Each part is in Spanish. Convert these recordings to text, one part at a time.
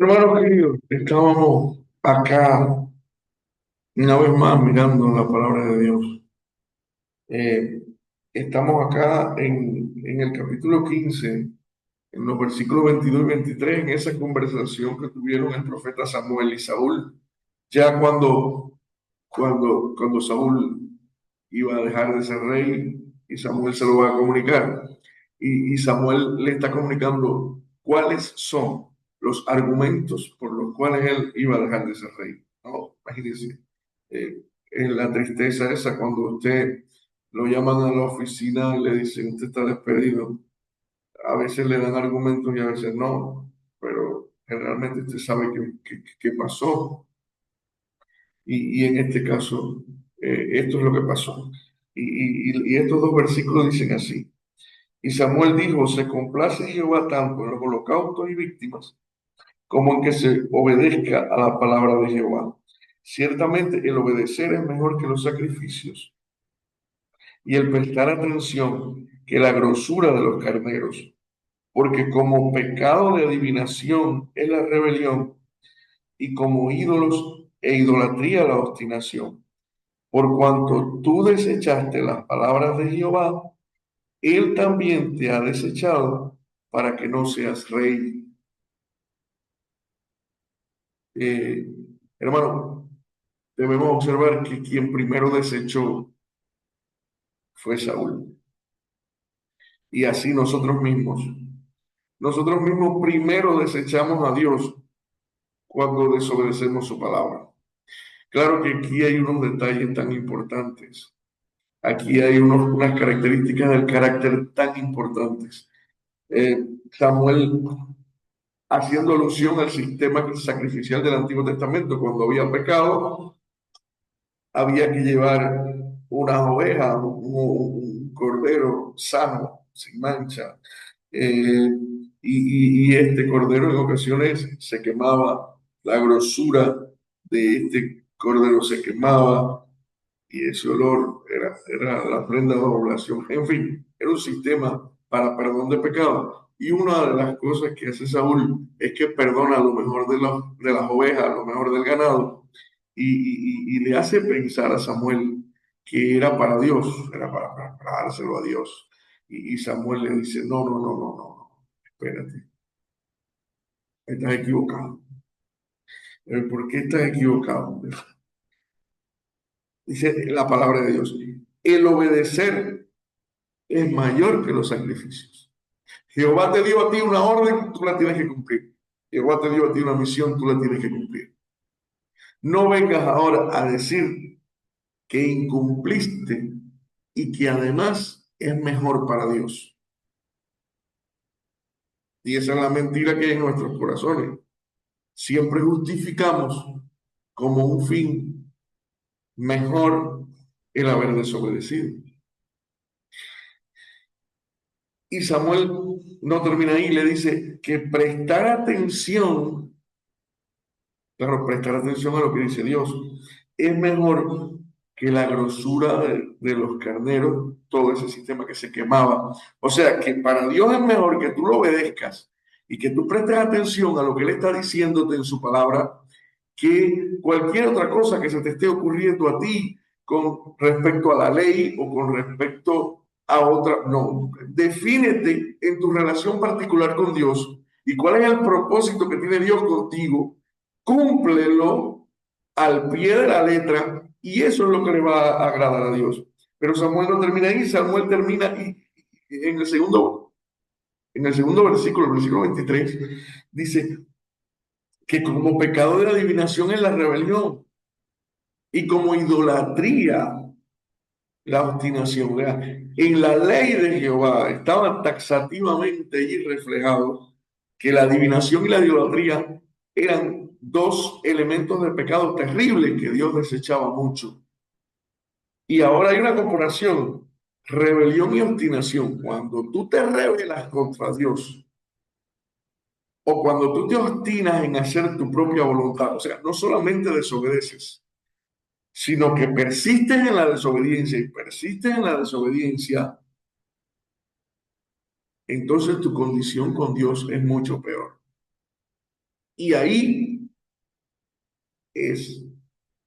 Hermanos queridos, estábamos acá una vez más mirando la palabra de Dios. Eh, Estamos acá en el capítulo 15, en los versículos 22 y 23, en esa conversación que tuvieron el profeta Samuel y Saúl, ya cuando Saúl iba a dejar de ser rey y Samuel se lo va a comunicar. Y Samuel le está comunicando cuáles son los argumentos por los cuales él iba a dejar de ser rey. No, imagínense, en la tristeza esa cuando usted lo llaman a la oficina y le dicen usted está despedido. A veces le dan argumentos y a veces no, pero generalmente usted sabe qué pasó. Y en este caso, esto es lo que pasó. Y estos dos versículos dicen así. Y Samuel dijo, se complace Jehová tanto en los holocaustos y víctimas, como en que se obedezca a la palabra de Jehová. Ciertamente el obedecer es mejor que los sacrificios y el prestar atención que la grosura de los carneros, porque como pecado de adivinación es la rebelión y como ídolos e idolatría la obstinación. Por cuanto tú desechaste las palabras de Jehová, él también te ha desechado para que no seas rey. Eh, Hermano, debemos observar que quien primero desechó fue Saúl. Y así nosotros mismos. Nosotros mismos primero desechamos a Dios cuando desobedecemos su palabra. Claro que aquí hay unos detalles tan importantes. Aquí hay unas características del carácter tan importantes. Samuel haciendo alusión al sistema sacrificial del Antiguo Testamento. Cuando había pecado, había que llevar una oveja, un cordero sano, sin mancha. Eh, y este cordero en ocasiones se quemaba, la grosura de este cordero se quemaba y ese olor era la prenda de oblación. En fin, era un sistema para perdón de pecado. Y una de las cosas que hace Saúl es que perdona lo mejor de las ovejas, lo mejor del ganado, y le hace pensar a Samuel que era para Dios, era para dárselo a Dios. Y Samuel le dice, no, no, no, no, no, no, espérate, estás equivocado. ¿Por qué estás equivocado? Dice la palabra de Dios, el obedecer es mayor que los sacrificios. Jehová te dio a ti una orden, tú la tienes que cumplir. Jehová te dio a ti una misión, tú la tienes que cumplir. No vengas ahora a decir que incumpliste y que además es mejor para Dios. Y esa es la mentira que hay en nuestros corazones. Siempre justificamos como un fin mejor el haber desobedecido. Y Samuel no termina ahí, le dice que prestar atención. Claro, prestar atención a lo que dice Dios. Es mejor que la grosura de los carneros, todo ese sistema que se quemaba. O sea, que para Dios es mejor que tú lo obedezcas y que tú prestes atención a lo que Él está diciéndote en su palabra, que cualquier otra cosa que se te esté ocurriendo a ti con respecto a la ley o con respecto a otra. No, defínete en tu relación particular con Dios y cuál es el propósito que tiene Dios contigo, cúmplelo al pie de la letra y eso es lo que le va a agradar a Dios. Pero Samuel no termina ahí, Samuel termina y en el segundo versículo, el versículo 23, dice que como pecado de adivinación es la rebelión y como idolatría la obstinación. ¿Verdad? En la ley de Jehová estaba taxativamente allí reflejado que la adivinación y la idolatría eran dos elementos de pecado terribles que Dios desechaba mucho. Y ahora hay una comparación, rebelión y obstinación. Cuando tú te rebelas contra Dios o cuando tú te obstinas en hacer tu propia voluntad, o sea, no solamente desobedeces, sino que persistes en la desobediencia y persistes en la desobediencia, entonces tu condición con Dios es mucho peor. Y ahí es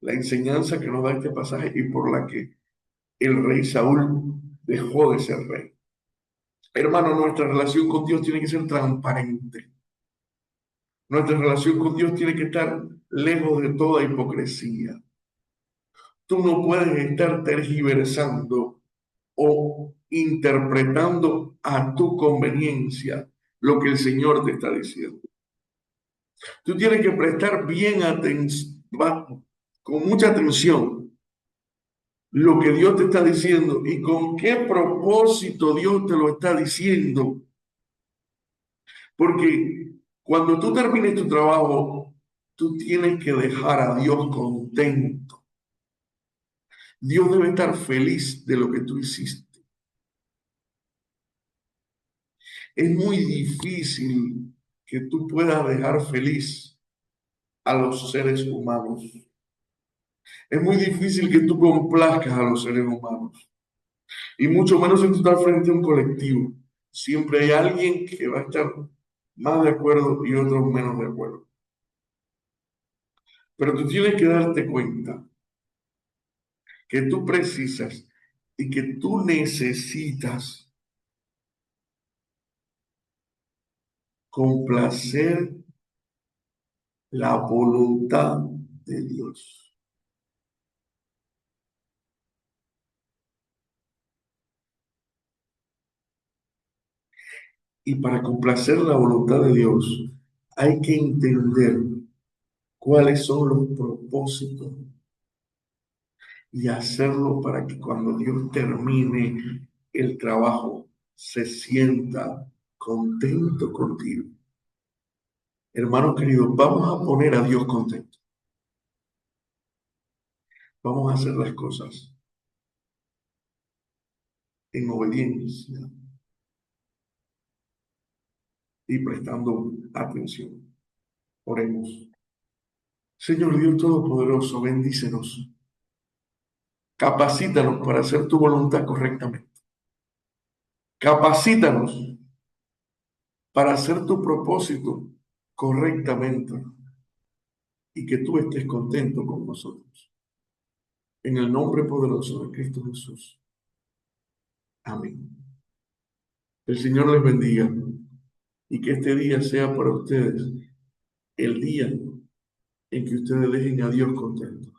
la enseñanza que nos da este pasaje y por la que el rey Saúl dejó de ser rey. Hermano, nuestra relación con Dios tiene que ser transparente. Nuestra relación con Dios tiene que estar lejos de toda hipocresía. Tú no puedes estar tergiversando o interpretando a tu conveniencia lo que el Señor te está diciendo. Tú tienes que prestar bien atención, con mucha atención, lo que Dios te está diciendo y con qué propósito Dios te lo está diciendo. Porque cuando tú termines tu trabajo, tú tienes que dejar a Dios contento. Dios debe estar feliz de lo que tú hiciste. Es muy difícil que tú puedas dejar feliz a los seres humanos. Es muy difícil que tú complazcas a los seres humanos. Y mucho menos si tú estás frente a un colectivo. Siempre hay alguien que va a estar más de acuerdo y otros menos de acuerdo. Pero tú tienes que darte cuenta que tú precisas y que tú necesitas complacer la voluntad de Dios. Y para complacer la voluntad de Dios hay que entender cuáles son los propósitos y hacerlo para que cuando Dios termine el trabajo se sienta contento contigo. Hermanos queridos, vamos a poner a Dios contento. Vamos a hacer las cosas en obediencia y prestando atención. Oremos. Señor Dios Todopoderoso, bendícenos. Capacítanos para hacer tu voluntad correctamente. Capacítanos para hacer tu propósito correctamente y que tú estés contento con nosotros. En el nombre poderoso de Cristo Jesús. Amén. El Señor les bendiga y que este día sea para ustedes el día en que ustedes dejen a Dios contento.